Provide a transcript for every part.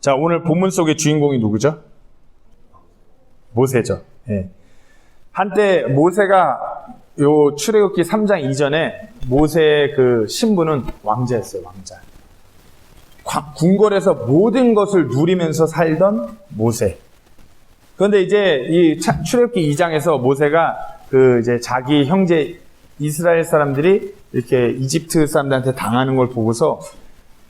자, 오늘 본문 속의 주인공이 누구죠? 모세죠. 예. 한때 모세가 요 출애굽기 3장 이전에 모세의 그 신분은 왕자였어요. 왕자. 궁궐에서 모든 것을 누리면서 살던 모세. 그런데 이제 이 출애굽기 2장에서 모세가 그 이제 자기 형제 이스라엘 사람들이 이렇게 이집트 사람들한테 당하는 걸 보고서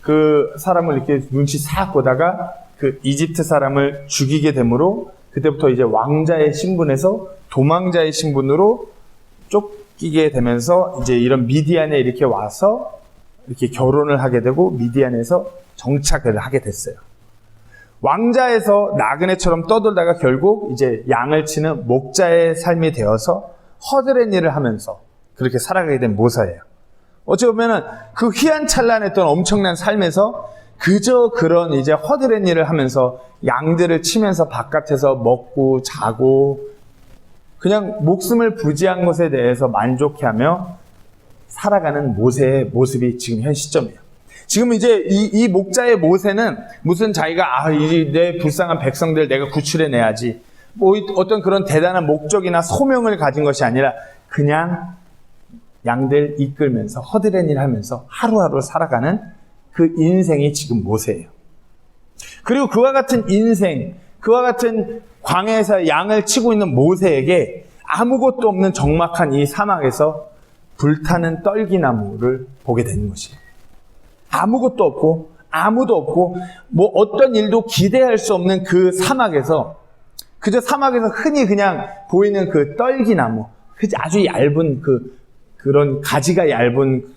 그 사람을 이렇게 눈치 싹 보다가 그 이집트 사람을 죽이게 되므로 그때부터 이제 왕자의 신분에서 도망자의 신분으로 쫓기게 되면서 이제 이런 미디안에 이렇게 와서 이렇게 결혼을 하게 되고 미디안에서 정착을 하게 됐어요. 왕자에서 나그네처럼 떠돌다가 결국 이제 양을 치는 목자의 삶이 되어서 허드렛 일을 하면서 그렇게 살아가게 된 모세예요. 어찌 보면은 그 휘황찬란했던 엄청난 삶에서 그저 그런 이제 허드렛 일을 하면서 양들을 치면서 바깥에서 먹고 자고 그냥 목숨을 부지한 것에 대해서 만족해하며 살아가는 모세의 모습이 지금 현 시점이에요. 지금 이제 이 목자의 모세는 무슨 자기가 내 불쌍한 백성들 내가 구출해내야지 뭐 어떤 그런 대단한 목적이나 소명을 가진 것이 아니라 그냥 양들 이끌면서 허드렛 일 하면서 하루하루 살아가는 그 인생이 지금 모세예요. 그리고 그와 같은 인생, 그와 같은 광야에서 양을 치고 있는 모세에게 아무것도 없는 적막한 이 사막에서 불타는 떨기나무를 보게 되는 것이에요. 아무것도 없고 아무도 없고 뭐 어떤 일도 기대할 수 없는 그 사막에서 그저 사막에서 흔히 그냥 보이는 그 떨기나무, 아주 얇은 그런 가지가 얇은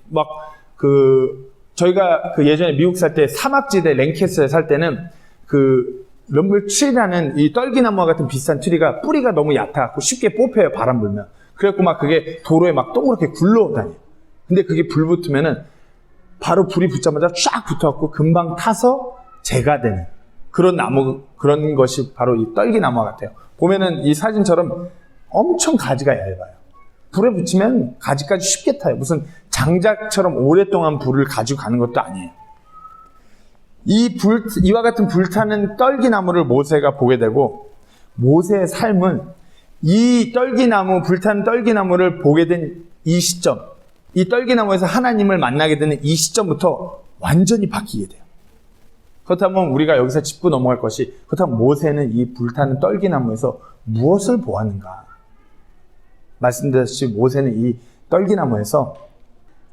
저희가 그 예전에 미국 살 때 사막지대 랭캐스터에 살 때는 그 럼블트리라는 이 떨기나무와 같은 비슷한 트리가 뿌리가 너무 얕아갖고 쉽게 뽑혀요, 바람 불면. 그래갖고 막 그게 도로에 막 동그랗게 굴러다녀요. 근데 그게 불 붙으면은 바로 불이 붙자마자 쫙 붙어갖고 금방 타서 재가 되는 그런 나무, 그런 것이 바로 이 떨기나무 같아요. 보면은 이 사진처럼 엄청 가지가 얇아요. 불에 붙이면 가지까지 쉽게 타요. 무슨 장작처럼 오랫동안 불을 가지고 가는 것도 아니에요. 이와 같은 불타는 떨기나무를 모세가 보게 되고 모세의 삶은 이 떨기나무, 불타는 떨기나무를 보게 된 이 시점, 이 떨기나무에서 하나님을 만나게 되는 이 시점부터 완전히 바뀌게 돼요. 그렇다면 우리가 여기서 짚고 넘어갈 것이 그렇다면 모세는 이 불타는 떨기나무에서 무엇을 보았는가? 말씀드렸듯이 모세는 이 떨기나무에서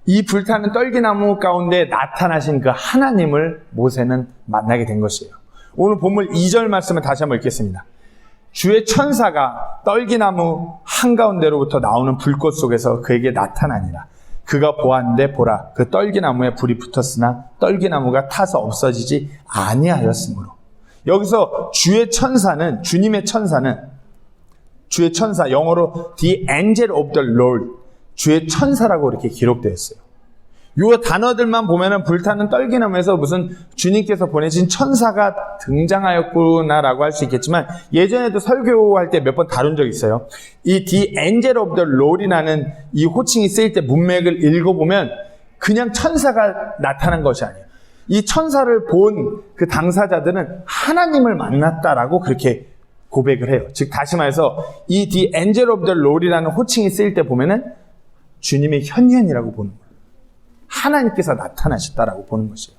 이 불타는 떨기나무 가운데 나타나신 그 하나님을 모세는 만나게 된 것이에요. 오늘 본문 2절 말씀을 다시 한번 읽겠습니다. 주의 천사가 떨기나무 한가운데로부터 나오는 불꽃 속에서 그에게 나타나니라. 그가 보았는데 보라, 그 떨기나무에 불이 붙었으나 떨기나무가 타서 없어지지 아니하였으므로. 여기서 주의 천사는, 주님의 천사는, 주의 천사, 영어로 the angel of the Lord, 주의 천사라고 이렇게 기록되어 있어요. 이 단어들만 보면은 불타는 떨기나무에서 무슨 주님께서 보내신 천사가 등장하였구나라고 할 수 있겠지만 예전에도 설교할 때 몇 번 다룬 적이 있어요. 이 The Angel of the Lord이라는 이 호칭이 쓰일 때 문맥을 읽어보면 그냥 천사가 나타난 것이 아니에요. 이 천사를 본 그 당사자들은 하나님을 만났다라고 그렇게 고백을 해요. 즉 다시 말해서 이 The Angel of the Lord이라는 호칭이 쓰일 때 보면은 주님의 현현이라고 보는 거예요. 하나님께서 나타나셨다라고 보는 것이에요.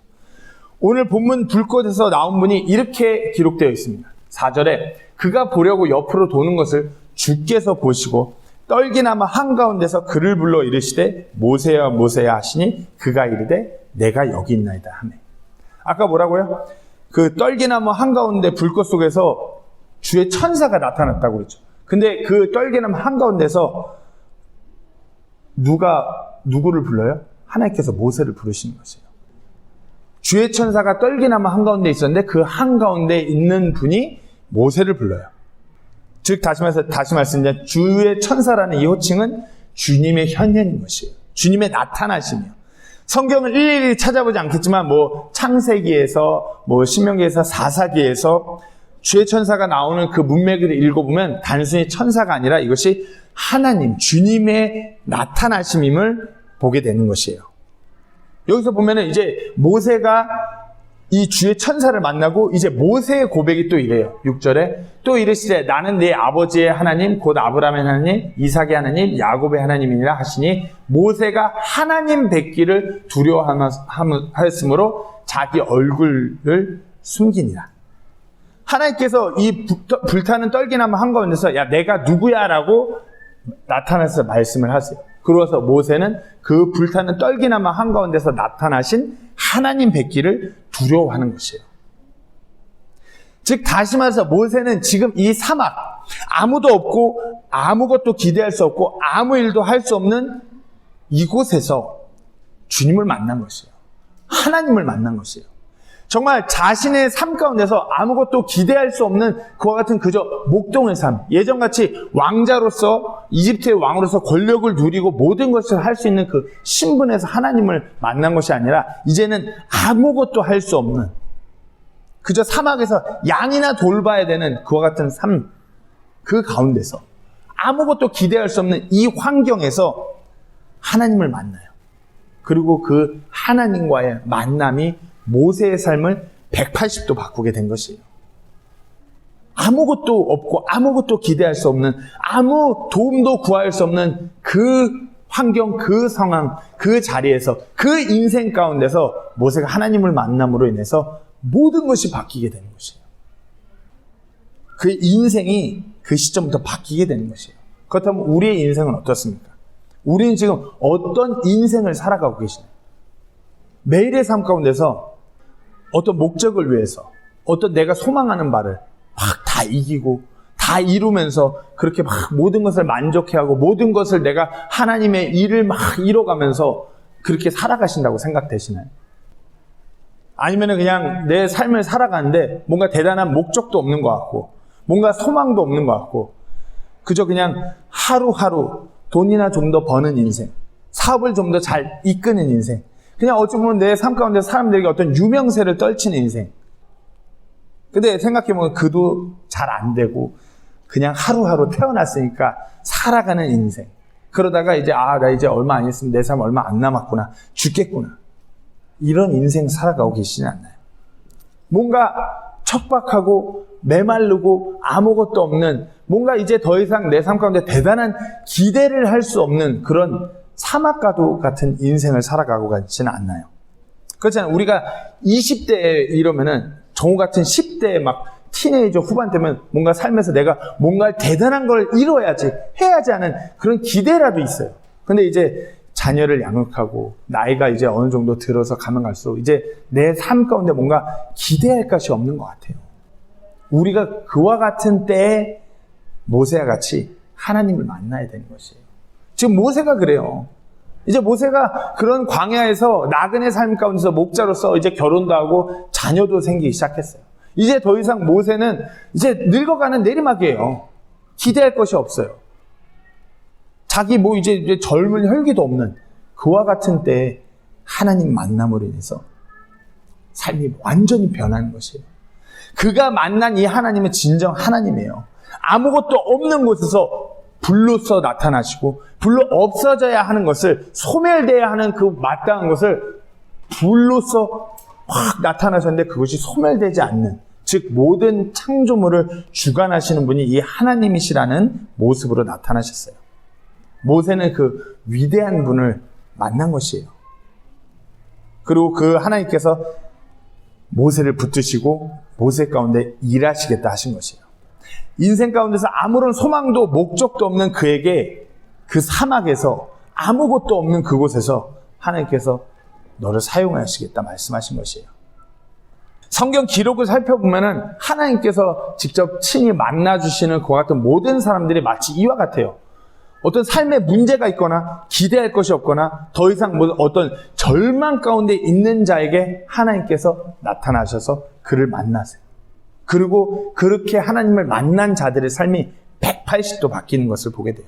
오늘 본문 불꽃에서 나온 분이 이렇게 기록되어 있습니다. 4절에 그가 보려고 옆으로 도는 것을 주께서 보시고 떨기나무 한가운데서 그를 불러 이르시되 모세야 모세야 하시니 그가 이르되 내가 여기 있나이다 하매. 아까 뭐라고요? 그 떨기나무 한가운데 불꽃 속에서 주의 천사가 나타났다고 그랬죠. 근데 그 떨기나무 한가운데서 누구를 불러요? 하나님께서 모세를 부르시는 것이에요. 주의 천사가 떨기나무 한가운데 있었는데 그 한가운데 있는 분이 모세를 불러요. 즉 다시 말씀드리면 주의 천사라는 이 호칭은 주님의 현현인 것이에요. 주님의 나타나심이에요. 성경을 일일이 찾아보지 않겠지만 뭐 창세기에서 뭐 신명기에서 사사기에서 주의 천사가 나오는 그 문맥을 읽어보면 단순히 천사가 아니라 이것이 하나님, 주님의 나타나심임을 보게 되는 것이에요. 여기서 보면은 이제 모세가 이 주의 천사를 만나고 이제 모세의 고백이 또 이래요. 6절에 또 이르시되 나는 네 아버지의 하나님 곧 아브라함의 하나님 이삭의 하나님 야곱의 하나님이니라 하시니 모세가 하나님 뵙기를 두려워하였으므로 자기 얼굴을 숨기니라. 하나님께서 이 불타는 떨기나무 한가운데서 야 내가 누구야 라고 나타나서 말씀을 하세요. 그러고서 모세는 그 불타는 떨기나무 한가운데서 나타나신 하나님 뵙기를 두려워하는 것이에요. 즉 다시 말해서 모세는 지금 이 사막, 아무도 없고 아무것도 기대할 수 없고 아무 일도 할 수 없는 이곳에서 주님을 만난 것이에요. 하나님을 만난 것이에요. 정말 자신의 삶 가운데서 아무것도 기대할 수 없는 그와 같은 그저 목동의 삶, 예전같이 왕자로서 이집트의 왕으로서 권력을 누리고 모든 것을 할 수 있는 그 신분에서 하나님을 만난 것이 아니라 이제는 아무것도 할 수 없는 그저 사막에서 양이나 돌봐야 되는 그와 같은 삶, 그 가운데서 아무것도 기대할 수 없는 이 환경에서 하나님을 만나요. 그리고 그 하나님과의 만남이 모세의 삶을 180도 바꾸게 된 것이에요. 아무것도 없고 아무것도 기대할 수 없는, 아무 도움도 구할 수 없는 그 환경, 그 상황, 그 자리에서, 그 인생 가운데서 모세가 하나님을 만남으로 인해서 모든 것이 바뀌게 되는 것이에요. 그 인생이 그 시점부터 바뀌게 되는 것이에요. 그렇다면 우리의 인생은 어떻습니까? 우리는 지금 어떤 인생을 살아가고 계시나요? 매일의 삶 가운데서 어떤 목적을 위해서 어떤 내가 소망하는 바를 막 다 이기고 다 이루면서 그렇게 막 모든 것을 만족해하고 모든 것을 내가 하나님의 일을 막 이뤄가면서 그렇게 살아가신다고 생각되시나요? 아니면 그냥 내 삶을 살아가는데 뭔가 대단한 목적도 없는 것 같고 뭔가 소망도 없는 것 같고 그저 그냥 하루하루 돈이나 좀 더 버는 인생, 사업을 좀 더 잘 이끄는 인생, 그냥 어찌 보면 내 삶 가운데 사람들에게 어떤 유명세를 떨치는 인생. 근데 생각해보면 그도 잘 안 되고 그냥 하루하루 태어났으니까 살아가는 인생. 그러다가 이제 나 이제 얼마 안 있으면 내 삶 얼마 안 남았구나, 죽겠구나, 이런 인생 살아가고 계시지 않나요? 뭔가 척박하고 메마르고 아무것도 없는, 뭔가 이제 더 이상 내 삶 가운데 대단한 기대를 할 수 없는 그런 사막가도 같은 인생을 살아가고 가지는 않나요? 그렇잖아요. 우리가 20대에 이러면은 정우 같은 10대에 막 티네이저 후반 때면 뭔가 삶에서 내가 뭔가 대단한 걸 이뤄야지, 해야지 하는 그런 기대라도 있어요. 근데 이제 자녀를 양육하고 나이가 이제 어느 정도 들어서 가면 갈수록 이제 내 삶 가운데 뭔가 기대할 것이 없는 것 같아요. 우리가 그와 같은 때에 모세와 같이 하나님을 만나야 되는 것이에요. 지금 모세가 그래요. 이제 모세가 그런 광야에서 나그네 삶 가운데서 목자로서 이제 결혼도 하고 자녀도 생기기 시작했어요. 이제 더 이상 모세는 이제 늙어가는 내리막이에요. 기대할 것이 없어요. 자기 이제 젊은 혈기도 없는 그와 같은 때에 하나님 만남으로 인해서 삶이 완전히 변하는 것이에요. 그가 만난 이 하나님은 진정 하나님이에요. 아무것도 없는 곳에서 불로서 나타나시고 불로 없어져야 하는 것을, 소멸돼야 하는 그 마땅한 것을 불로서 확 나타나셨는데 그것이 소멸되지 않는, 즉 모든 창조물을 주관하시는 분이 이 하나님이시라는 모습으로 나타나셨어요. 모세는 그 위대한 분을 만난 것이에요. 그리고 그 하나님께서 모세를 붙드시고 모세 가운데 일하시겠다 하신 것이에요. 인생 가운데서 아무런 소망도 목적도 없는 그에게 그 사막에서 아무것도 없는 그곳에서 하나님께서 너를 사용하시겠다 말씀하신 것이에요. 성경 기록을 살펴보면은 하나님께서 직접 친히 만나주시는 그와 같은 모든 사람들이 마치 이와 같아요. 어떤 삶에 문제가 있거나 기대할 것이 없거나 더 이상 어떤 절망 가운데 있는 자에게 하나님께서 나타나셔서 그를 만나세요. 그리고 그렇게 하나님을 만난 자들의 삶이 180도 바뀌는 것을 보게 돼요.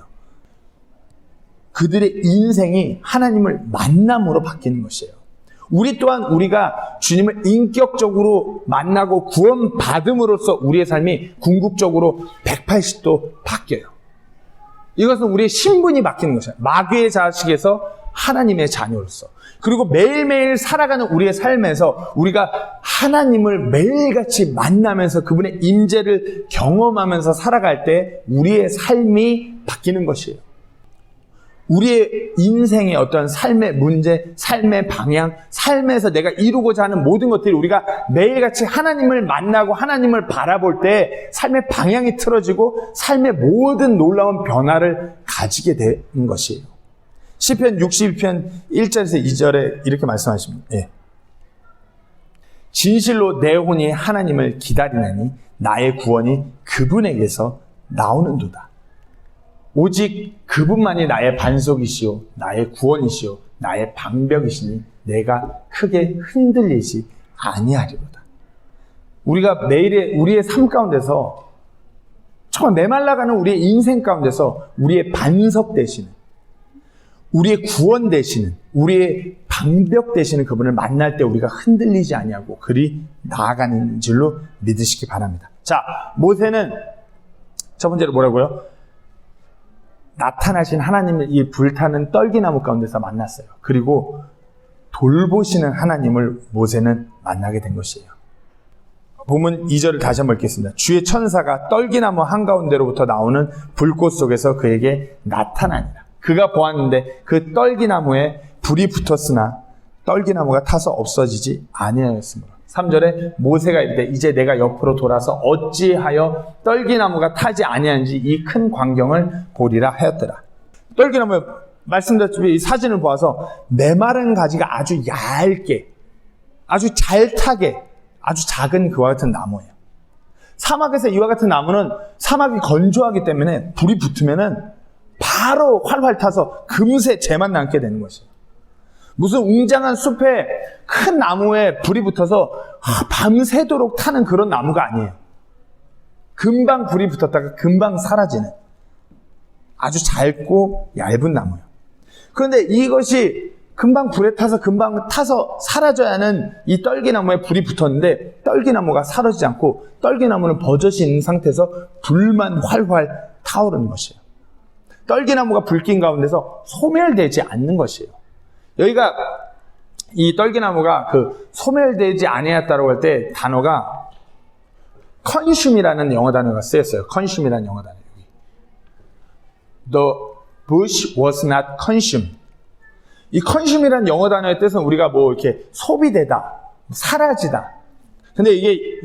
그들의 인생이 하나님을 만남으로 바뀌는 것이에요. 우리 또한 우리가 주님을 인격적으로 만나고 구원받음으로써 우리의 삶이 궁극적으로 180도 바뀌어요. 이것은 우리의 신분이 바뀌는 것이에요. 마귀의 자식에서 하나님의 자녀로서, 그리고 매일매일 살아가는 우리의 삶에서 우리가 하나님을 매일같이 만나면서 그분의 임재를 경험하면서 살아갈 때 우리의 삶이 바뀌는 것이에요. 우리의 인생의 어떤 삶의 문제, 삶의 방향, 삶에서 내가 이루고자 하는 모든 것들이 우리가 매일같이 하나님을 만나고 하나님을 바라볼 때 삶의 방향이 틀어지고 삶의 모든 놀라운 변화를 가지게 되는 것이에요. 시편 62편 1절에서 2절에 이렇게 말씀하십니다. 예. 진실로 내 혼이 하나님을 기다리나니 나의 구원이 그분에게서 나오는도다. 오직 그분만이 나의 반석이시오, 나의 구원이시오, 나의 방벽이시니 내가 크게 흔들리지 아니하리로다. 우리가 매일의 우리의 삶 가운데서 정말 메말라가는 우리의 인생 가운데서 우리의 반석 되시는, 우리의 구원 되시는, 우리의 방벽 되시는 그분을 만날 때 우리가 흔들리지 아니하고 그리 나아가는 줄로 믿으시기 바랍니다. 자, 모세는 첫 번째로 뭐라고요? 나타나신 하나님을 이 불타는 떨기나무 가운데서 만났어요. 그리고 돌보시는 하나님을 모세는 만나게 된 것이에요. 본문 2절을 다시 한번 읽겠습니다. 주의 천사가 떨기나무 한가운데로부터 나오는 불꽃 속에서 그에게 나타나니라. 그가 보았는데 그 떨기나무에 불이 붙었으나 떨기나무가 타서 없어지지 아니하였으므로. 3절에 모세가 이르되 이제 내가 옆으로 돌아서 어찌하여 떨기나무가 타지 아니하는지 이 큰 광경을 보리라 하였더라. 떨기나무 말씀드렸지만 이 사진을 보아서 메마른 가지가 아주 얇게, 아주 잘 타게, 아주 작은 그와 같은 나무예요. 사막에서 이와 같은 나무는 사막이 건조하기 때문에 불이 붙으면은 바로 활활 타서 금세 재만 남게 되는 것이에요. 무슨 웅장한 숲에 큰 나무에 불이 붙어서 밤새도록 타는 그런 나무가 아니에요. 금방 불이 붙었다가 금방 사라지는 아주 짧고 얇은 나무예요. 그런데 이것이 금방 불에 타서 금방 타서 사라져야 하는 이 떨기나무에 불이 붙었는데 떨기나무가 사라지지 않고 떨기나무는 버젓이 있는 상태에서 불만 활활 타오르는 것이에요. 떨기나무가 불길 가운데서 소멸되지 않는 것이에요. 여기가 이 떨기나무가 그 소멸되지 아니하였다라고 할 때 단어가 consume이라는 영어 단어가 쓰였어요. consume이라는 영어 단어. The bush was not consumed. 이 consume이라는 영어 단어의 뜻은 우리가 뭐 이렇게 소비되다, 사라지다. 근데 이게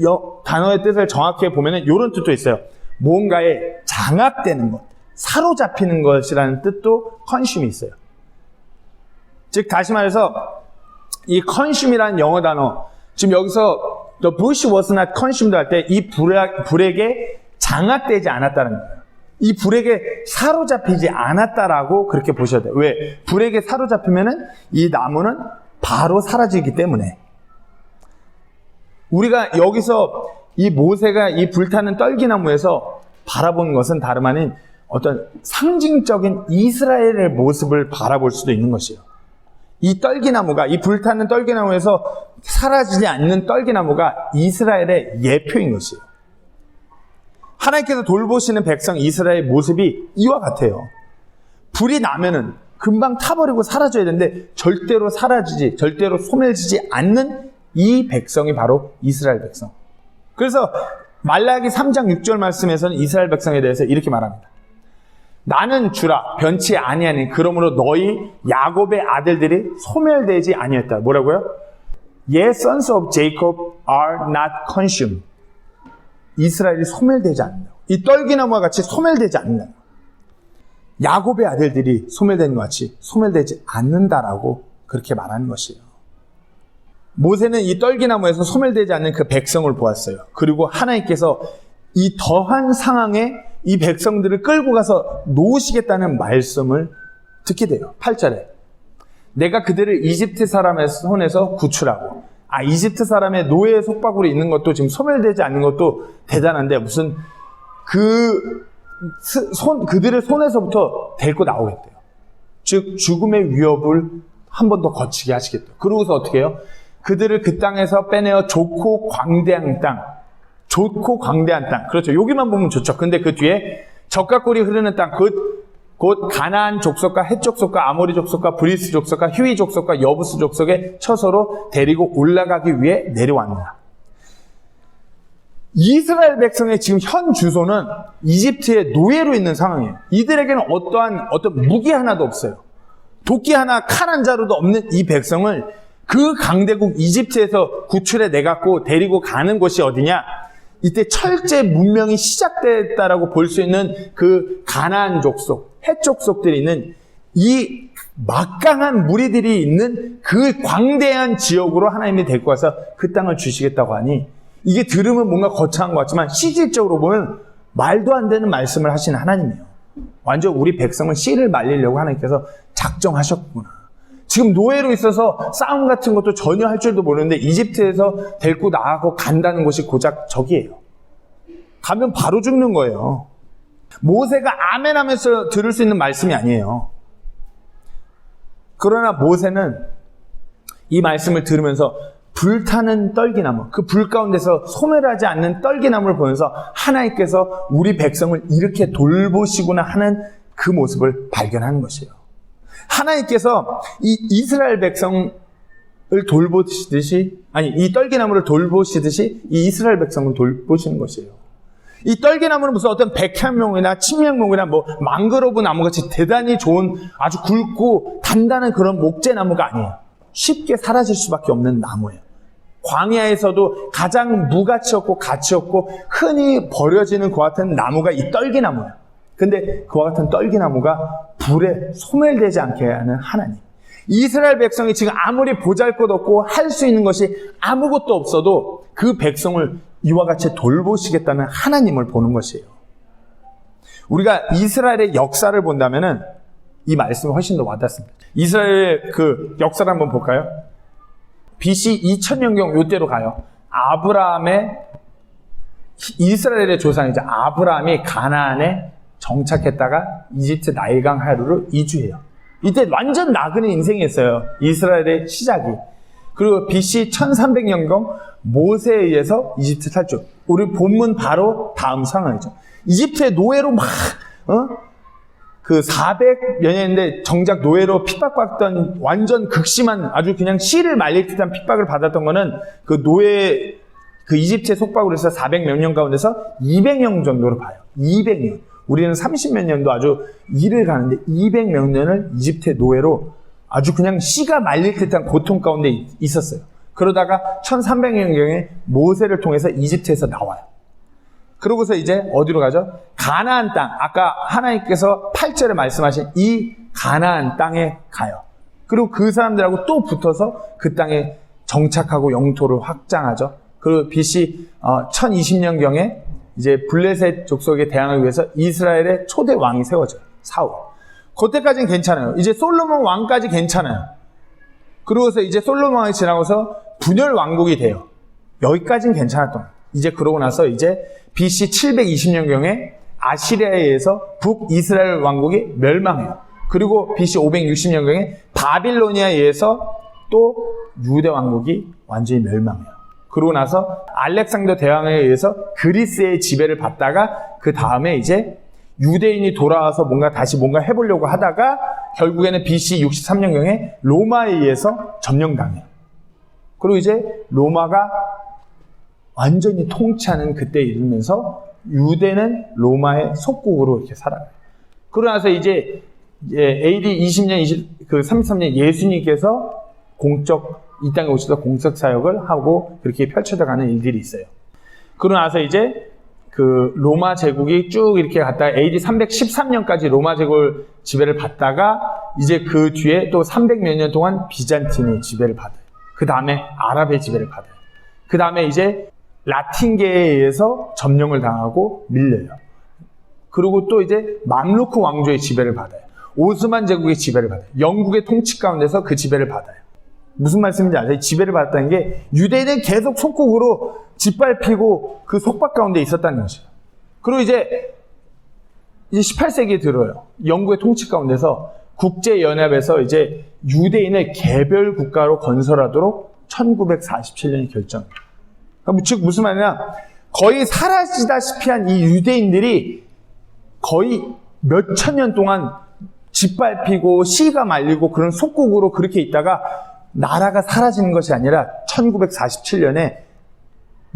단어의 뜻을 정확히 보면은 이런 뜻도 있어요. 뭔가에 장악되는 것, 사로잡히는 것이라는 뜻도 consume이 있어요. 즉 다시 말해서 이 consume이라는 영어 단어, 지금 여기서 the bush was not consumed 할 때 이 불에게 장악되지 않았다는 거예요. 이 불에게 사로잡히지 않았다라고 그렇게 보셔야 돼요. 왜? 불에게 사로잡히면은 이 나무는 바로 사라지기 때문에. 우리가 여기서 이 모세가 이 불타는 떨기나무에서 바라보는 것은 다름 아닌 어떤 상징적인 이스라엘의 모습을 바라볼 수도 있는 것이에요. 이 떨기나무가, 이 불타는 떨기나무에서 사라지지 않는 떨기나무가 이스라엘의 예표인 것이에요. 하나님께서 돌보시는 백성 이스라엘의 모습이 이와 같아요. 불이 나면은 금방 타버리고 사라져야 되는데 절대로 사라지지, 절대로 소멸지지 않는 이 백성이 바로 이스라엘 백성. 그래서 말라기 3장 6절 말씀에서는 이스라엘 백성에 대해서 이렇게 말합니다. 나는 주라 변치 아니하니 그러므로 너희 야곱의 아들들이 소멸되지 아니했다. 뭐라고요? Ye sons of Jacob are not consumed. 이스라엘이 소멸되지 않는다. 이 떨기나무와 같이 소멸되지 않는다. 야곱의 아들들이 소멸되는 것 같이 소멸되지 않는다라고 그렇게 말하는 것이에요. 모세는 이 떨기나무에서 소멸되지 않는 그 백성을 보았어요. 그리고 하나님께서 이 더한 상황에 이 백성들을 끌고 가서 놓으시겠다는 말씀을 듣게 돼요. 8절에 내가 그들을 이집트 사람의 손에서 구출하고, 이집트 사람의 노예의 속박으로 있는 것도 지금 소멸되지 않는 것도 대단한데 무슨 그들의 손에서부터 데리고 나오겠대요. 즉 죽음의 위협을 한 번 더 거치게 하시겠대요. 그러고서 어떻게 해요? 그들을 그 땅에서 빼내어 좋고 광대한 땅, 좋고 광대한 땅. 그렇죠. 여기만 보면 좋죠. 근데 그 뒤에 젖과 꿀이 흐르는 땅, 그 곧 가나안 족속과 헷 족속과 아모리 족속과 브리스 족속과 휴이 족속과 여부스 족속의 처소로 데리고 올라가기 위해 내려왔느라. 이스라엘 백성의 지금 현 주소는 이집트의 노예로 있는 상황이에요. 이들에게는 어떤 무기 하나도 없어요. 도끼 하나, 칼 한 자루도 없는 이 백성을 그 강대국 이집트에서 구출해 내갖고 데리고 가는 곳이 어디냐? 이때 철제 문명이 시작됐다라고 볼 수 있는 그 가나안 족속, 헷 족속들이 있는 이 막강한 무리들이 있는 그 광대한 지역으로 하나님이 데리고 와서 그 땅을 주시겠다고 하니, 이게 들으면 뭔가 거창한 것 같지만 실질적으로 보면 말도 안 되는 말씀을 하신 하나님이에요. 완전 우리 백성을 씨를 말리려고 하나님께서 작정하셨구나. 지금 노예로 있어서 싸움 같은 것도 전혀 할 줄도 모르는데 이집트에서 데리고 나가고 간다는 곳이 고작 저기예요. 가면 바로 죽는 거예요. 모세가 아멘 하면서 들을 수 있는 말씀이 아니에요. 그러나 모세는 이 말씀을 들으면서 불타는 떨기나무, 그 불 가운데서 소멸하지 않는 떨기나무를 보면서 하나님께서 우리 백성을 이렇게 돌보시구나 하는 그 모습을 발견하는 것이에요. 하나님께서 이 이스라엘 백성을 돌보시듯이, 이 떨기나무를 돌보시듯이 이 이스라엘 백성을 돌보시는 것이에요. 이 떨기나무는 무슨 어떤 백향목이나 침향목이나 망그로브 나무같이 대단히 좋은 아주 굵고 단단한 그런 목재나무가 아니에요. 쉽게 사라질 수밖에 없는 나무예요. 광야에서도 가장 무가치 없고 가치 없고 흔히 버려지는 그와 같은 나무가 이 떨기나무예요. 근데 그와 같은 떨기나무가 불에 소멸되지 않게 하는 하나님. 이스라엘 백성이 지금 아무리 보잘것없고 할 수 있는 것이 아무것도 없어도 그 백성을 이와 같이 돌보시겠다는 하나님을 보는 것이에요. 우리가 이스라엘의 역사를 본다면은 이 말씀이 훨씬 더 와닿습니다. 이스라엘의 그 역사를 한번 볼까요? BC 2000년경 요때로 가요. 이스라엘의 조상이죠. 아브라함이 가나안에 정착했다가 이집트 나일강 하류로 이주해요. 이때 완전 나그네 인생이었어요. 이스라엘의 시작이. 그리고 BC 1300년경 모세에 의해서 이집트 탈출. 우리 본문 바로 다음 상황이죠. 이집트의 노예로 그 400여 년인데 정작 노예로 핍박받던 완전 극심한 아주 그냥 씨를 말릴 듯한 핍박을 받았던 거는 그 노예, 그 이집트의 속박으로 해서 400몇 년 가운데서 200년 정도로 봐요. 200년. 우리는 30몇 년도 아주 일을 가는데 200몇 년을 이집트의 노예로 아주 그냥 씨가 말릴 듯한 고통 가운데 있었어요. 그러다가 1300년경에 모세를 통해서 이집트에서 나와요. 그러고서 이제 어디로 가죠? 가나안 땅. 아까 하나님께서 8절에 말씀하신 이 가나안 땅에 가요. 그리고 그 사람들하고 또 붙어서 그 땅에 정착하고 영토를 확장하죠. 그리고 BC 1020년경에 이제 블레셋 족속에 대항하기 위해서 이스라엘의 초대 왕이 세워져요. 사울. 그때까지는 괜찮아요. 이제 솔로몬 왕까지 괜찮아요. 그러고서 이제 솔로몬 왕이 지나고서 분열 왕국이 돼요. 여기까지는 괜찮았던 거예요. 이제 그러고 나서 이제 BC 720년경에 아시리아에 의해서 북이스라엘 왕국이 멸망해요. 그리고 BC 560년경에 바빌로니아에 의해서 또 유대 왕국이 완전히 멸망해요. 그러고 나서 알렉산더 대왕에 의해서 그리스의 지배를 받다가 그 다음에 이제 유대인이 돌아와서 다시 뭔가 해보려고 하다가 결국에는 BC 63년경에 로마에 의해서 점령당해요. 그리고 이제 로마가 완전히 통치하는 그때 이르면서 유대는 로마의 속국으로 이렇게 살아가요. 그러고 나서 이제 AD 20년, 33년 예수님께서 이 땅에 오셔서 공적 사역을 하고 그렇게 펼쳐져 가는 일들이 있어요. 그러고 나서 이제 그 로마 제국이 쭉 이렇게 갔다가 AD 313년까지 로마 제국을 지배를 받다가 이제 그 뒤에 또 300몇 년 동안 비잔틴의 지배를 받아요. 그 다음에 아랍의 지배를 받아요. 그 다음에 이제 라틴계에 의해서 점령을 당하고 밀려요. 그리고 또 이제 맘루크 왕조의 지배를 받아요. 오스만 제국의 지배를 받아요. 영국의 통치 가운데서 그 지배를 받아요. 무슨 말씀인지 아세요? 지배를 받았다는 게 유대인은 계속 속국으로 짓밟히고 그 속박 가운데 있었다는 것이에요. 그리고 이제 18세기에 들어요. 영국의 통치 가운데서 국제연합에서 이제 유대인을 개별 국가로 건설하도록 1947년에 결정해요. 즉 무슨 말이냐? 거의 사라지다시피 한 이 유대인들이 거의 몇천 년 동안 짓밟히고 씨가 말리고 그런 속국으로 그렇게 있다가 나라가 사라지는 것이 아니라 1947년에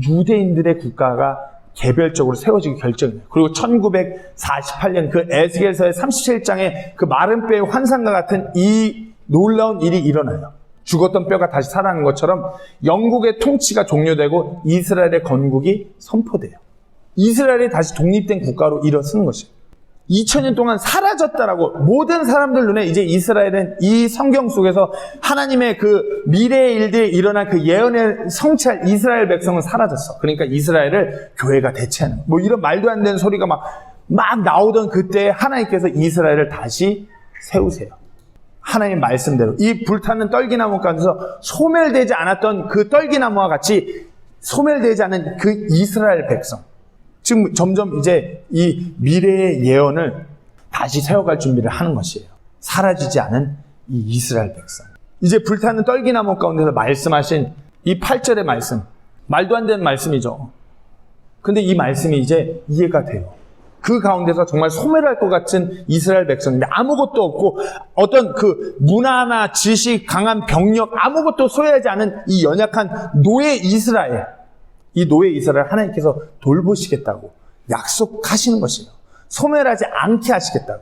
유대인들의 국가가 개별적으로 세워지기 결정해요. 그리고 1948년 그 에스겔서의 37장에 그 마른 뼈의 환상과 같은 이 놀라운 일이 일어나요. 죽었던 뼈가 다시 살아나는 것처럼 영국의 통치가 종료되고 이스라엘의 건국이 선포돼요. 이스라엘이 다시 독립된 국가로 일어서는 것이에요. 2000년 동안 사라졌다라고 모든 사람들 눈에 이제 이스라엘은 이 성경 속에서 하나님의 그 미래의 일들이 일어난 그 예언에 성취할 이스라엘 백성은 사라졌어. 그러니까 이스라엘을 교회가 대체하는 뭐 이런 말도 안 되는 소리가 막 나오던 그때 하나님께서 이스라엘을 다시 세우세요. 하나님 말씀대로 이 불타는 떨기나무 가운데서 소멸되지 않았던 그 떨기나무와 같이 소멸되지 않은 그 이스라엘 백성, 지금 점점 이제 이 미래의 예언을 다시 세워갈 준비를 하는 것이에요. 사라지지 않은 이 이스라엘 백성. 이제 불타는 떨기나무 가운데서 말씀하신 이 8절의 말씀, 말도 안 되는 말씀이죠. 근데 이 말씀이 이제 이해가 돼요. 그 가운데서 정말 소멸할 것 같은 이스라엘 백성인데 아무것도 없고 어떤 그 문화나 지식, 강한 병력 아무것도 소유하지 않은 이 연약한 노예 이스라엘, 이 노예 이스라엘 하나님께서 돌보시겠다고 약속하시는 것이에요. 소멸하지 않게 하시겠다고.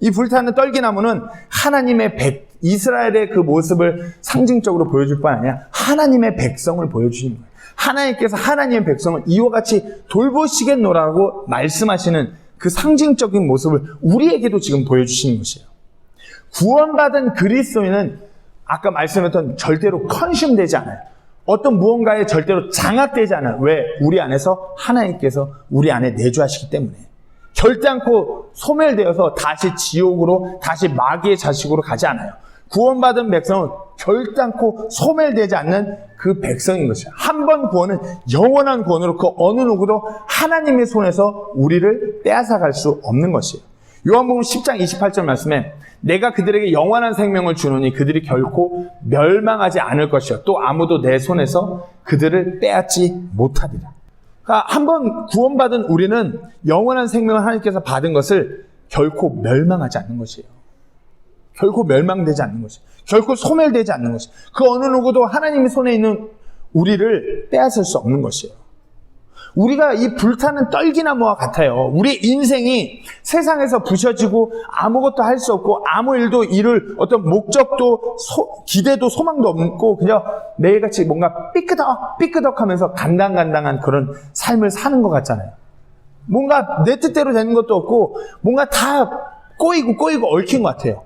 이 불타는 떨기나무는 하나님의 이스라엘의 그 모습을 상징적으로 보여줄 뿐 아니라 하나님의 백성을 보여주시는 거예요. 하나님께서 하나님의 백성을 이와 같이 돌보시겠노라고 말씀하시는 그 상징적인 모습을 우리에게도 지금 보여주시는 것이에요. 구원받은 그리스도인은 아까 말씀했던 절대로 컨슘되지 않아요. 어떤 무언가에 절대로 장악되지 않아요. 왜? 우리 안에서 하나님께서 우리 안에 내주하시기 때문에. 결단코 소멸되어서 다시 지옥으로, 다시 마귀의 자식으로 가지 않아요. 구원받은 백성은 결단코 소멸되지 않는 그 백성인 것이에요. 한 번 구원은 영원한 구원으로 그 어느 누구도 하나님의 손에서 우리를 빼앗아갈 수 없는 것이에요. 요한복음 10장 28절 말씀에 내가 그들에게 영원한 생명을 주노니 그들이 결코 멸망하지 않을 것이요 또 아무도 내 손에서 그들을 빼앗지 못하리라. 그러니까 한 번 구원받은 우리는 영원한 생명을 하나님께서 받은 것을 결코 멸망하지 않는 것이에요. 결코 멸망되지 않는 것이에요. 결코 소멸되지 않는 것이에요. 그 어느 누구도 하나님의 손에 있는 우리를 빼앗을 수 없는 것이에요. 우리가 이 불타는 떨기나무와 같아요. 우리 인생이 세상에서 부셔지고 아무것도 할 수 없고 아무 일도 이룰 어떤 목적도 기대도 소망도 없고 그냥 매일같이 뭔가 삐끄덕 하면서 간당간당한 그런 삶을 사는 것 같잖아요. 뭔가 내 뜻대로 되는 것도 없고 뭔가 다 꼬이고 얽힌 것 같아요.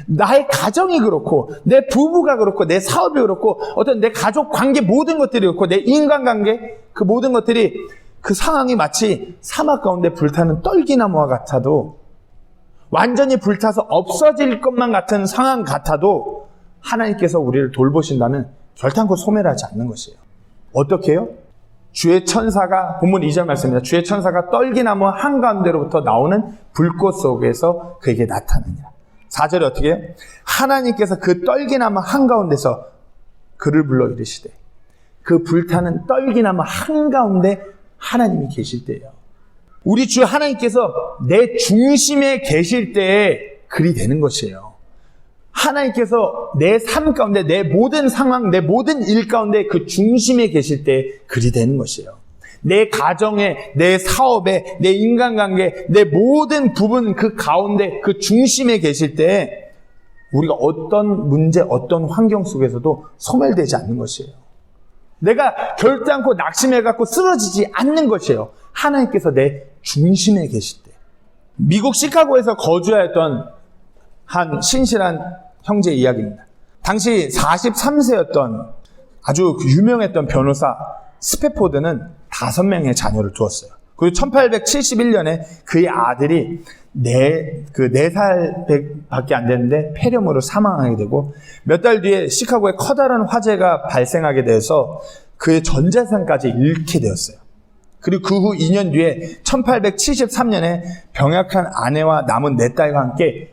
나의 가정이 그렇고 내 부부가 그렇고 내 사업이 그렇고 어떤 내 가족 관계 모든 것들이 그렇고 내 인간관계 그 모든 것들이 그 상황이 마치 사막 가운데 불타는 떨기나무와 같아도 완전히 불타서 없어질 것만 같은 상황 같아도 하나님께서 우리를 돌보신다면 결단코 소멸하지 않는 것이에요. 어떻게 해요? 주의 천사가 본문 2절 말씀입니다. 주의 천사가 떨기나무 한가운데로부터 나오는 불꽃 속에서 그에게 나타나니라. 4절에 어떻게 해요? 하나님께서 그 떨기나무 한가운데서 그를 불러 이르시되 그 불타는 떨기나무 한가운데 하나님이 계실 때예요. 우리 주 하나님께서 내 중심에 계실 때에 그리 되는 것이에요. 하나님께서 내 삶 가운데 내 모든 상황, 내 모든 일 가운데 그 중심에 계실 때에 그리 되는 것이에요. 내 가정에, 내 사업에, 내 인간관계, 내 모든 부분 그 가운데 그 중심에 계실 때 우리가 어떤 문제, 어떤 환경 속에서도 소멸되지 않는 것이에요. 내가 결단코 낙심해갖고 쓰러지지 않는 것이에요. 하나님께서 내 중심에 계실 때. 미국 시카고에서 거주하였던 한 신실한 형제 이야기입니다. 당시 43세였던 아주 유명했던 변호사 스패포드는 5명의 자녀를 두었어요. 그리고 1871년에 그의 아들이 4살밖에 안 됐는데 폐렴으로 사망하게 되고 몇 달 뒤에 시카고에 커다란 화재가 발생하게 돼서 그의 전 재산까지 잃게 되었어요. 그리고 그 후 2년 뒤에 1873년에 병약한 아내와 남은 4딸과 함께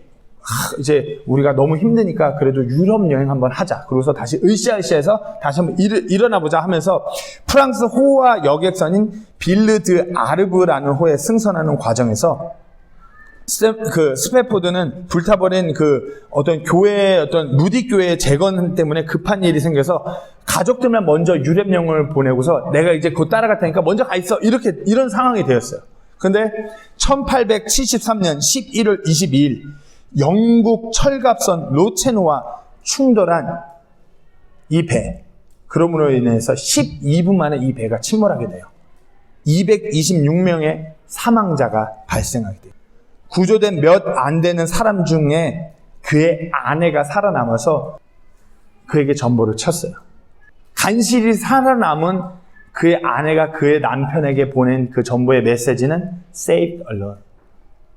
이제 우리가 너무 힘드니까 그래도 유럽 여행 한번 하자. 그러고서 다시 으쌰으쌰해서 다시 한번 일어나 보자 하면서 프랑스 호화 여객선인 빌르 드 아르브라는 호에 승선하는 과정에서 스패포드는 불타버린 그 어떤 교회, 어떤 루디 교회의 재건 때문에 급한 일이 생겨서 가족들만 먼저 유렙영을 보내고서 내가 이제 곧 따라갈 테니까 먼저 가 있어. 이런 상황이 되었어요. 근데 1873년 11월 22일 영국 철갑선 로체노와 충돌한 이 배. 그러므로 인해서 12분 만에 이 배가 침몰하게 돼요. 226명의 사망자가 발생하게 돼요. 구조된 몇 안 되는 사람 중에 그의 아내가 살아남아서 그에게 전보를 쳤어요. 간신히 살아남은 그의 아내가 그의 남편에게 보낸 그 전보의 메시지는 Saved alone.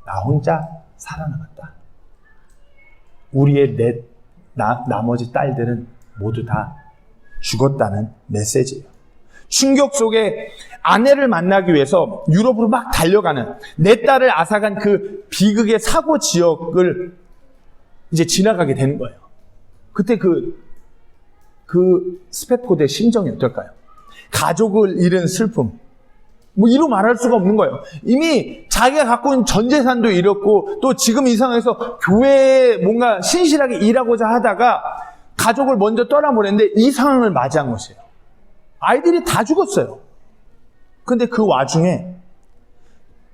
나 혼자 살아남았다. 우리의 나머지 딸들은 모두 다 죽었다는 메시지예요. 충격 속에 아내를 만나기 위해서 유럽으로 막 달려가는 내 딸을 앗아간 그 비극의 사고 지역을 이제 지나가게 되는 거예요. 그때 그 스패포드의 심정이 어떨까요? 가족을 잃은 슬픔. 뭐 이루 말할 수가 없는 거예요. 이미 자기가 갖고 있는 전 재산도 잃었고 또 지금 이 상황에서 교회에 뭔가 신실하게 일하고자 하다가 가족을 먼저 떠나보냈는데 이 상황을 맞이한 것이에요. 아이들이 다 죽었어요. 근데 그 와중에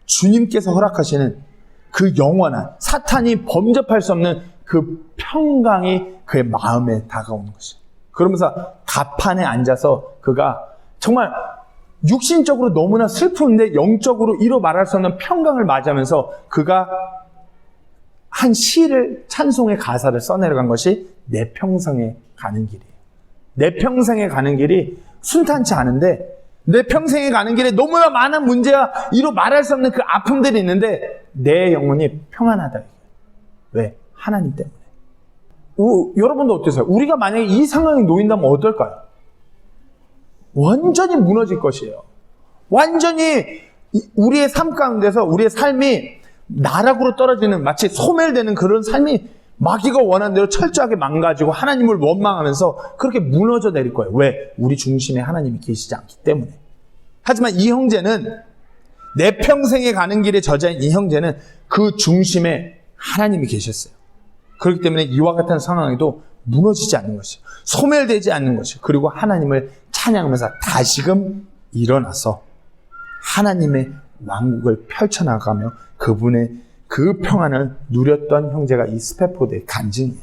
주님께서 허락하시는 그 영원한 사탄이 범접할 수 없는 그 평강이 그의 마음에 다가오는 것이에요. 그러면서 가판에 앉아서 그가 정말 육신적으로 너무나 슬픈데 영적으로 이루 말할 수 없는 평강을 맞이하면서 그가 한 시를 찬송의 가사를 써내려간 것이 내 평생에 가는 길이에요. 내 평생에 가는 길이 순탄치 않은데 내 평생에 가는 길에 너무나 많은 문제와 이루 말할 수 없는 그 아픔들이 있는데 내 영혼이 평안하다. 왜? 하나님 때문에. 여러분도 어떠세요? 우리가 만약에 이 상황에 놓인다면 어떨까요? 완전히 무너질 것이에요. 완전히 우리의 삶 가운데서 우리의 삶이 나락으로 떨어지는 마치 소멸되는 그런 삶이 마귀가 원하는 대로 철저하게 망가지고 하나님을 원망하면서 그렇게 무너져 내릴 거예요. 왜? 우리 중심에 하나님이 계시지 않기 때문에. 하지만 이 형제는 내 평생에 가는 길의 저자인 이 형제는 그 중심에 하나님이 계셨어요. 그렇기 때문에 이와 같은 상황에도 무너지지 않는 것이에요. 소멸되지 않는 것이에요. 그리고 하나님을 찬양하면서 다시금 일어나서 하나님의 왕국을 펼쳐나가며 그분의 그 평안을 누렸던 형제가 이 스패포드의 간증이에요.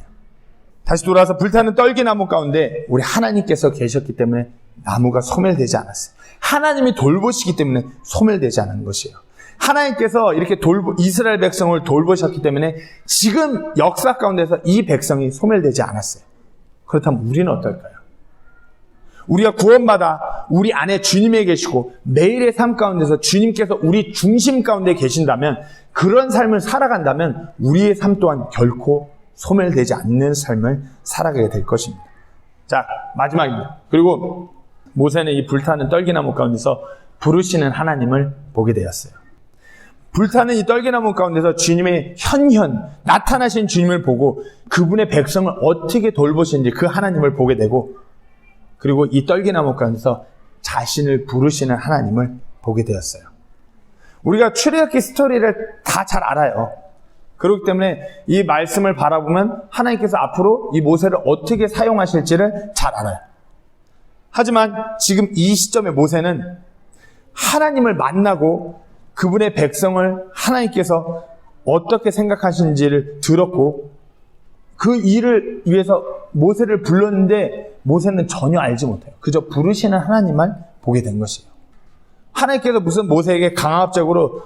다시 돌아와서 불타는 떨기나무 가운데 우리 하나님께서 계셨기 때문에 나무가 소멸되지 않았어요. 하나님이 돌보시기 때문에 소멸되지 않은 것이에요. 하나님께서 이렇게 이스라엘 백성을 돌보셨기 때문에 지금 역사 가운데서 이 백성이 소멸되지 않았어요. 그렇다면 우리는 어떨까요? 우리가 구원받아 우리 안에 주님이 계시고 매일의 삶 가운데서 주님께서 우리 중심 가운데 계신다면 그런 삶을 살아간다면 우리의 삶 또한 결코 소멸되지 않는 삶을 살아가게 될 것입니다. 자, 마지막입니다. 그리고 모세는 이 불타는 떨기나무 가운데서 부르시는 하나님을 보게 되었어요. 불타는 이 떨기나무 가운데서 주님의 현현 나타나신 주님을 보고 그분의 백성을 어떻게 돌보시는지 그 하나님을 보게 되고 그리고 이 떨기나무 가운데서 자신을 부르시는 하나님을 보게 되었어요. 우리가 출애굽기 스토리를 다 잘 알아요. 그렇기 때문에 이 말씀을 바라보면 하나님께서 앞으로 이 모세를 어떻게 사용하실지를 잘 알아요. 하지만 지금 이 시점에 모세는 하나님을 만나고 그분의 백성을 하나님께서 어떻게 생각하시는지를 들었고 그 일을 위해서 모세를 불렀는데 모세는 전혀 알지 못해요. 그저 부르시는 하나님만 보게 된 것이에요. 하나님께서 무슨 모세에게 강압적으로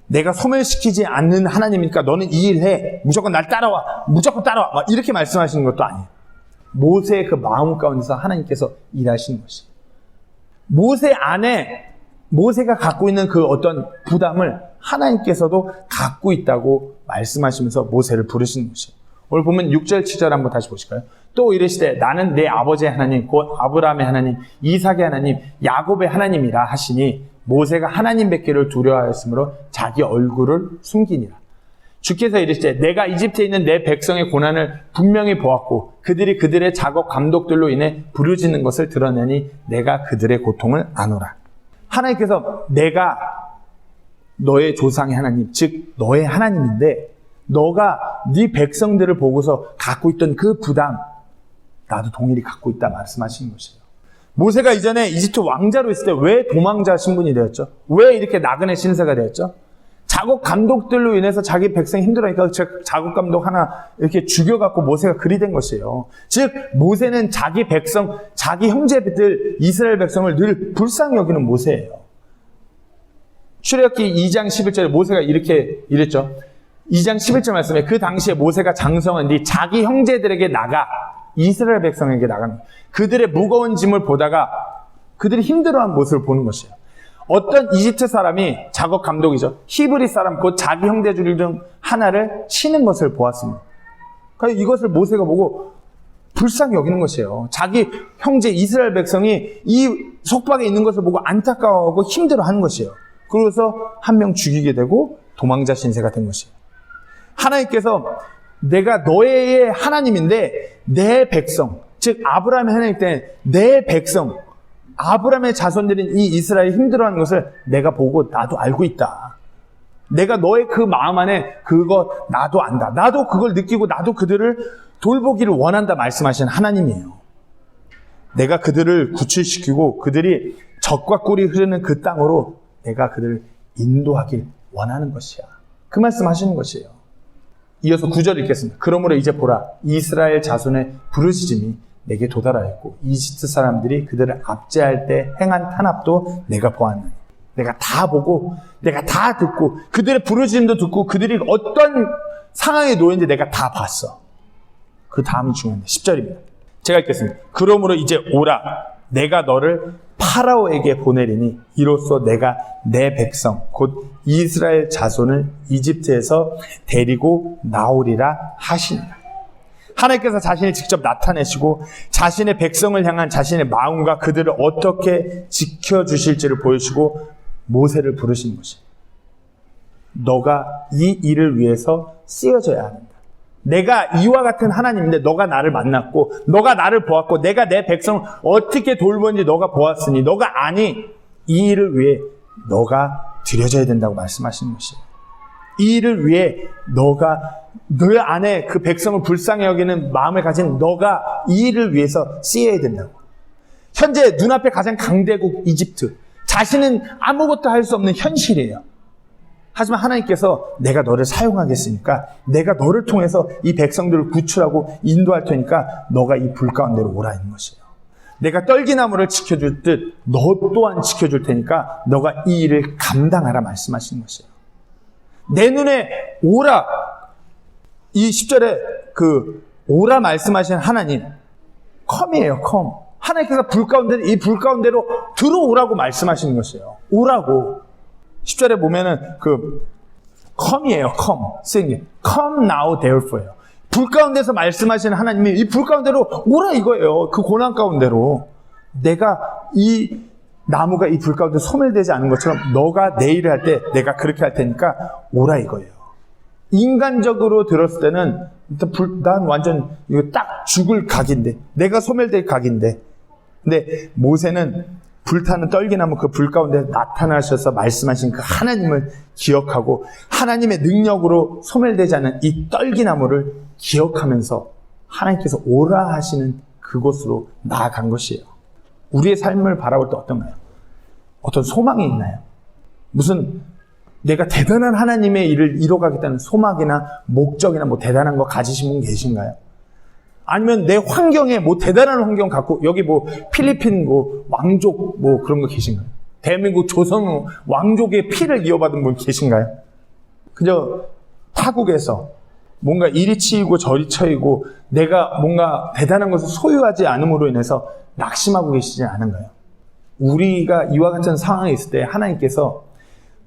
내가 소멸시키지 않는 하나님이니까 너는 이 일 해. 무조건 날 따라와. 무조건 따라와. 막 이렇게 말씀하시는 것도 아니에요. 모세의 그 마음 가운데서 하나님께서 일하시는 것이에요. 모세 안에 모세가 갖고 있는 그 어떤 부담을 하나님께서도 갖고 있다고 말씀하시면서 모세를 부르시는 것이에요. 오늘 보면 6절, 7절 한번 다시 보실까요? 또 이르시되 나는 내 아버지의 하나님 곧 아브라함의 하나님 이삭의 하나님 야곱의 하나님이라 하시니 모세가 하나님 뵙기를 두려워하였으므로 자기 얼굴을 숨기니라. 주께서 이르시되 내가 이집트에 있는 내 백성의 고난을 분명히 보았고 그들이 그들의 작업 감독들로 인해 부르짖는 것을 들었느니 내가 그들의 고통을 아노라. 하나님께서 내가 너의 조상의 하나님, 즉 너의 하나님인데 너가 네 백성들을 보고서 갖고 있던 그 부담 나도 동일히 갖고 있다 말씀하시는 것이에요. 모세가 이전에 이집트 왕자로 있을 때 왜 도망자 신분이 되었죠? 왜 이렇게 나그네 신세가 되었죠? 자국 감독들로 인해서 자기 백성이 힘들어하니까 자국 감독 하나 이렇게 죽여갖고 모세가 그리 된 것이에요. 즉 모세는 자기 백성, 자기 형제들 이스라엘 백성을 늘 불쌍히 여기는 모세예요. 출애굽기 2장 11절에 모세가 이렇게 이랬죠. 2장 11절 말씀에 그 당시에 모세가 장성한 뒤 자기 형제들에게 나가 이스라엘 백성에게 나가는 거예요. 그들의 무거운 짐을 보다가 그들이 힘들어하는 모습을 보는 것이에요. 어떤 이집트 사람이 작업 감독이죠. 히브리 사람 곧 자기 형제들 중 하나를 치는 것을 보았습니다. 그러니까 이것을 모세가 보고 불쌍히 여기는 것이에요. 자기 형제 이스라엘 백성이 이 속박에 있는 것을 보고 안타까워하고 힘들어하는 것이에요. 그래서 한 명 죽이게 되고 도망자 신세가 된 것이에요. 하나님께서 내가 너의 하나님인데 내 백성, 즉 아브라함의 하나님 때 내 백성, 아브라함의 자손들인 이 이스라엘이 힘들어하는 것을 내가 보고 나도 알고 있다. 내가 너의 그 마음 안에 그거 나도 안다. 나도 그걸 느끼고 나도 그들을 돌보기를 원한다 말씀하시는 하나님이에요. 내가 그들을 구출시키고 그들이 젖과 꿀이 흐르는 그 땅으로 내가 그들을 인도하길 원하는 것이야. 그 말씀하시는 것이에요. 이어서 9절 읽겠습니다. 그러므로 이제 보라, 이스라엘 자손의 부르짖음이 내게 도달하였고 이집트 사람들이 그들을 압제할 때 행한 탄압도 내가 보았느니 내가 다 보고 내가 다 듣고 그들의 부르짖음도 듣고 그들이 어떤 상황에 놓였는지 내가 다 봤어. 그 다음이 중요한데 10절입니다. 제가 읽겠습니다. 그러므로 이제 오라, 내가 너를 파라오에게 보내리니 이로써 내가 내 백성 곧 이스라엘 자손을 이집트에서 데리고 나오리라 하시니라. 하나님께서 자신이 직접 나타내시고 자신의 백성을 향한 자신의 마음과 그들을 어떻게 지켜주실지를 보여주고 모세를 부르신 것이에요. 너가 이 일을 위해서 쓰여져야 한다. 내가 이와 같은 하나님인데 너가 나를 만났고 너가 나를 보았고 내가 내 백성을 어떻게 돌보는지 너가 보았으니 너가 아니 이 일을 위해 너가 드려져야 된다고 말씀하시는 것이에요. 이 일을 위해 너가 너 안에 그 백성을 불쌍히 여기는 마음을 가진 너가 이 일을 위해서 쓰여야 된다고. 현재 눈앞에 가장 강대국 이집트, 자신은 아무것도 할 수 없는 현실이에요. 하지만 하나님께서 내가 너를 사용하겠으니까 내가 너를 통해서 이 백성들을 구출하고 인도할 테니까 너가 이 불 가운데로 오라 있는 것이에요. 내가 떨기나무를 지켜줄 듯 너 또한 지켜줄 테니까 너가 이 일을 감당하라 말씀하시는 것이에요. 내 눈에 오라, 이 10절에 그 오라 말씀하신 하나님 come이에요. come. 하나님께서 불 가운데 이 불 가운데로 들어오라고 말씀하시는 것이에요. 오라고. 10절에 보면은 그 come이에요. come. 쓰인 come now therefore예요. 불 가운데서 말씀하시는 하나님이 이 불 가운데로 오라 이거예요. 그 고난 가운데로 내가 이 나무가 이 불 가운데 소멸되지 않은 것처럼 너가 내 일을 할 때 내가 그렇게 할 테니까 오라 이거예요. 인간적으로 들었을 때는 난 완전 이거 딱 죽을 각인데 내가 소멸될 각인데 근데 모세는 불타는 떨기나무 그 불 가운데 나타나셔서 말씀하신 그 하나님을 기억하고 하나님의 능력으로 소멸되지 않은 이 떨기나무를 기억하면서 하나님께서 오라 하시는 그곳으로 나아간 것이에요. 우리의 삶을 바라볼 때 어떤가요? 어떤 소망이 있나요? 무슨 내가 대단한 하나님의 일을 이뤄가겠다는 소망이나 목적이나 뭐 대단한 거 가지신 분 계신가요? 아니면 내 환경에 뭐 대단한 환경 갖고 여기 뭐 필리핀 뭐 왕족 뭐 그런 거 계신가요? 대한민국 조선 왕족의 피를 이어받은 분 계신가요? 그저 타국에서 뭔가 이리 치이고 저리 쳐이고 내가 뭔가 대단한 것을 소유하지 않음으로 인해서 낙심하고 계시지 않은가요? 우리가 이와 같은 상황에 있을 때 하나님께서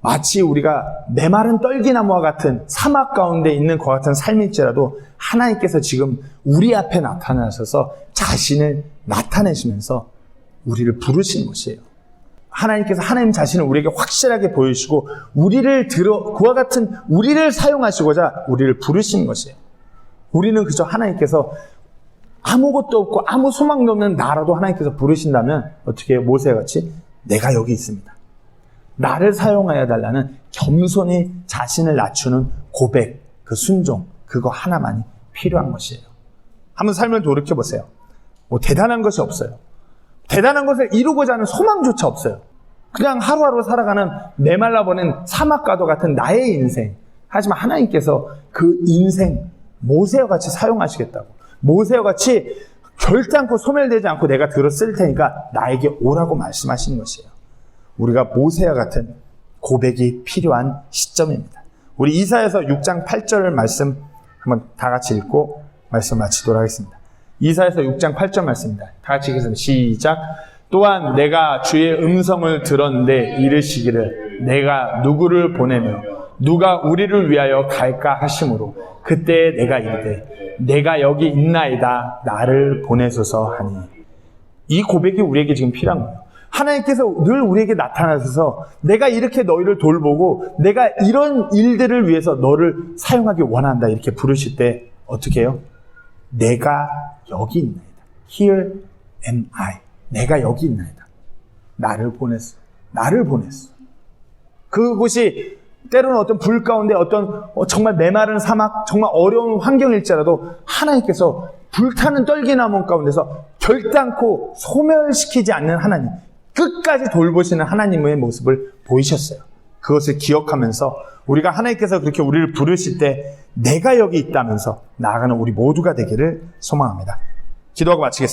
마치 우리가 메마른 떨기나무와 같은 사막 가운데 있는 것 같은 삶일지라도 하나님께서 지금 우리 앞에 나타나셔서 자신을 나타내시면서 우리를 부르시는 것이에요. 하나님께서 하나님 자신을 우리에게 확실하게 보여주시고 그와 같은 우리를 사용하시고자 우리를 부르시는 것이에요. 우리는 그저 하나님께서 아무것도 없고 아무 소망도 없는 나라도 하나님께서 부르신다면 어떻게 해요? 모세같이 내가 여기 있습니다. 나를 사용하여 달라는 겸손히 자신을 낮추는 고백, 그 순종, 그거 하나만이 필요한 것이에요. 한번 삶을 돌이켜보세요. 뭐 대단한 것이 없어요. 대단한 것을 이루고자 하는 소망조차 없어요. 그냥 하루하루 살아가는 메말라버린 사막과도 같은 나의 인생. 하지만 하나님께서 그 인생 모세와 같이 사용하시겠다고. 모세와 같이 결단코 소멸되지 않고 내가 들었을 테니까 나에게 오라고 말씀하시는 것이에요. 우리가 모세와 같은 고백이 필요한 시점입니다. 우리 이사야서 6장 8절 말씀 한번 다 같이 읽고 말씀 마치도록 하겠습니다. 이사야서 6장 8절 말씀입니다. 다 같이 읽겠습니다. 시작. 또한 내가 주의 음성을 들었는데 이르시기를 내가 누구를 보내며 누가 우리를 위하여 갈까 하심으로 그때 내가 이르되 내가 여기 있나이다 나를 보내소서 하니. 이 고백이 우리에게 지금 필요한 거예요. 하나님께서 늘 우리에게 나타나셔서 내가 이렇게 너희를 돌보고 내가 이런 일들을 위해서 너를 사용하기 원한다 이렇게 부르실 때 어떻게 해요? 내가 여기 있나이다. Here am I. 내가 여기 있나이다. 나를 보냈어. 나를 보냈어. 그곳이 때로는 어떤 불 가운데 어떤 정말 메마른 사막, 정말 어려운 환경일지라도 하나님께서 불타는 떨기나무 가운데서 결단코 소멸시키지 않는 하나님, 끝까지 돌보시는 하나님의 모습을 보이셨어요. 그것을 기억하면서 우리가 하나님께서 그렇게 우리를 부르실 때 내가 여기 있다면서 나아가는 우리 모두가 되기를 소망합니다. 기도하고 마치겠습니다.